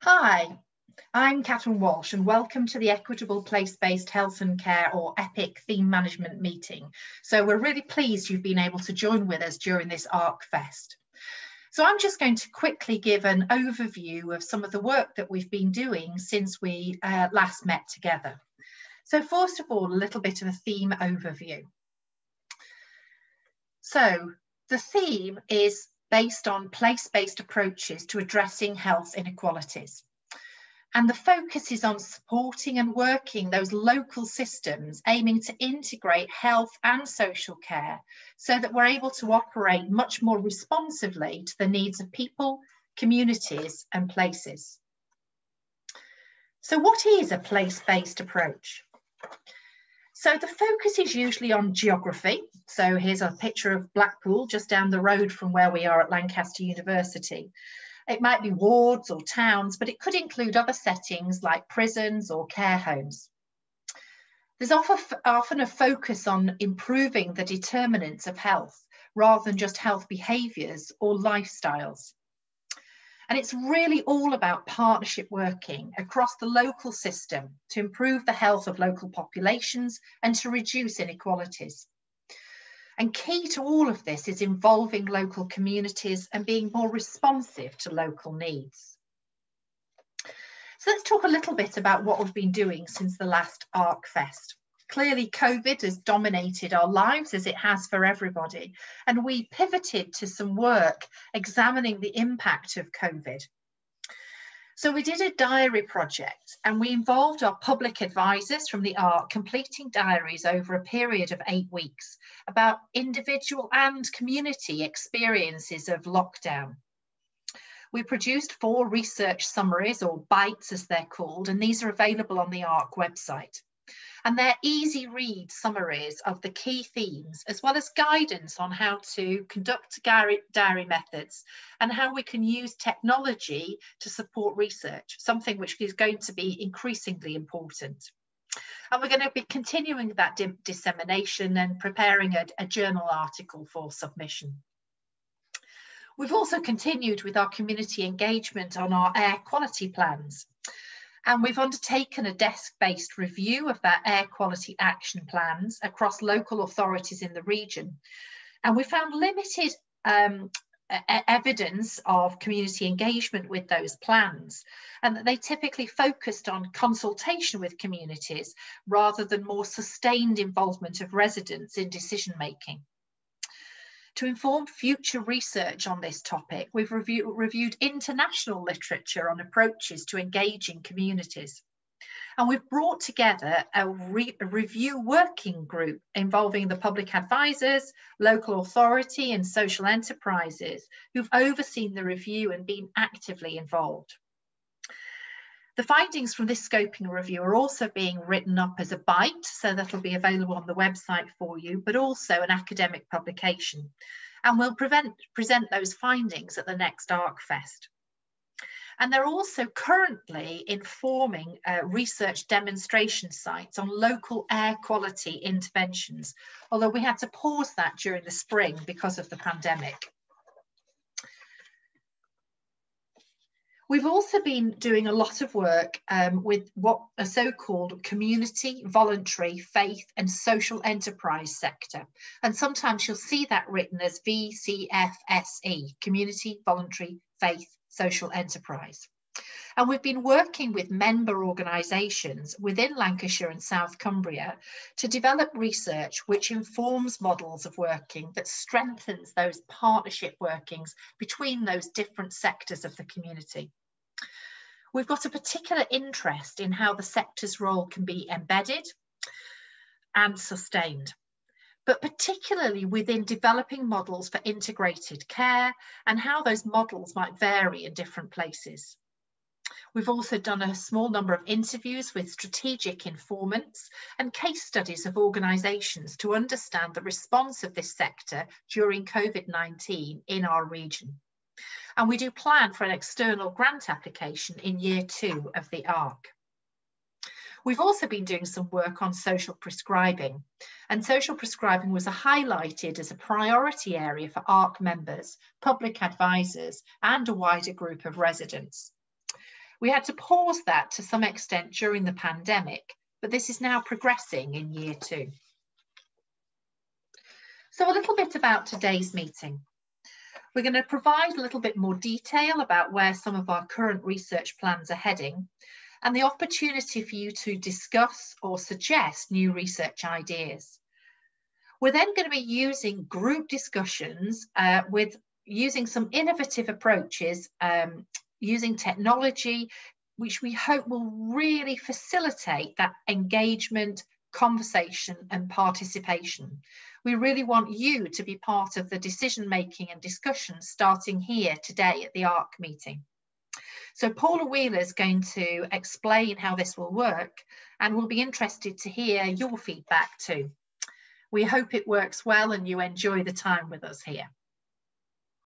Hi, I'm Catherine Walsh and welcome to the Equitable Place-Based Health and Care, or EPIC, theme management meeting. So we're really pleased you've been able to join with us during this ARCFEST. So I'm just going to quickly give an overview of some of the work that we've been doing since we last met together. So first of all, a little bit of a theme overview. So the theme is based on place-based approaches to addressing health inequalities. And the focus is on supporting and working those local systems aiming to integrate health and social care so that we're able to operate much more responsively to the needs of people, communities, and places. So what is a place-based approach? So the focus is usually on geography. So here's a picture of Blackpool, just down the road from where we are at Lancaster University. It might be wards or towns, but it could include other settings like prisons or care homes. There's often a focus on improving the determinants of health rather than just health behaviours or lifestyles. And it's really all about partnership working across the local system to improve the health of local populations and to reduce inequalities. And key to all of this is involving local communities and being more responsive to local needs. So let's talk a little bit about what we've been doing since the last ARCFEST. Clearly, COVID has dominated our lives, as it has for everybody, and we pivoted to some work examining the impact of COVID. So we did a diary project and we involved our public advisors from the ARC completing diaries over a period of 8 weeks about individual and community experiences of lockdown. We produced 4 research summaries, or bites as they're called, and these are available on the ARC website. And they're easy read summaries of the key themes, as well as guidance on how to conduct diary methods and how we can use technology to support research, something which is going to be increasingly important. And we're going to be continuing that dissemination and preparing a journal article for submission. We've also continued with our community engagement on our air quality plans. And we've undertaken a desk-based review of that air quality action plans across local authorities in the region. And we found limited evidence of community engagement with those plans, and that they typically focused on consultation with communities rather than more sustained involvement of residents in decision-making. To inform future research on this topic, we've reviewed international literature on approaches to engaging communities. And we've brought together a review working group involving the public advisors, local authority and social enterprises who've overseen the review and been actively involved. The findings from this scoping review are also being written up as a bite, so that'll be available on the website for you, but also an academic publication. And we'll present those findings at the next ARCFEST. And they're also currently informing research demonstration sites on local air quality interventions, although we had to pause that during the spring because of the pandemic. We've also been doing a lot of work with what a so-called community, voluntary, faith and social enterprise sector. And sometimes you'll see that written as VCFSE, community, voluntary, faith, social enterprise. And we've been working with member organisations within Lancashire and South Cumbria to develop research which informs models of working that strengthens those partnership workings between those different sectors of the community. We've got a particular interest in how the sector's role can be embedded and sustained, but particularly within developing models for integrated care and how those models might vary in different places. We've also done a small number of interviews with strategic informants and case studies of organisations to understand the response of this sector during COVID-19 in our region. And we do plan for an external grant application in year 2 of the ARC. We've also been doing some work on social prescribing, and social prescribing was highlighted as a priority area for ARC members, public advisors, and a wider group of residents. We had to pause that to some extent during the pandemic, but this is now progressing in year 2. So a little bit about today's meeting. We're going to provide a little bit more detail about where some of our current research plans are heading, and the opportunity for you to discuss or suggest new research ideas. We're then going to be using group discussions with using some innovative approaches, using technology, which we hope will really facilitate that engagement, conversation and participation. We really want you to be part of the decision making and discussion starting here today at the ARC meeting. So Paula Wheeler is going to explain how this will work, and we'll be interested to hear your feedback too. We hope it works well and you enjoy the time with us here.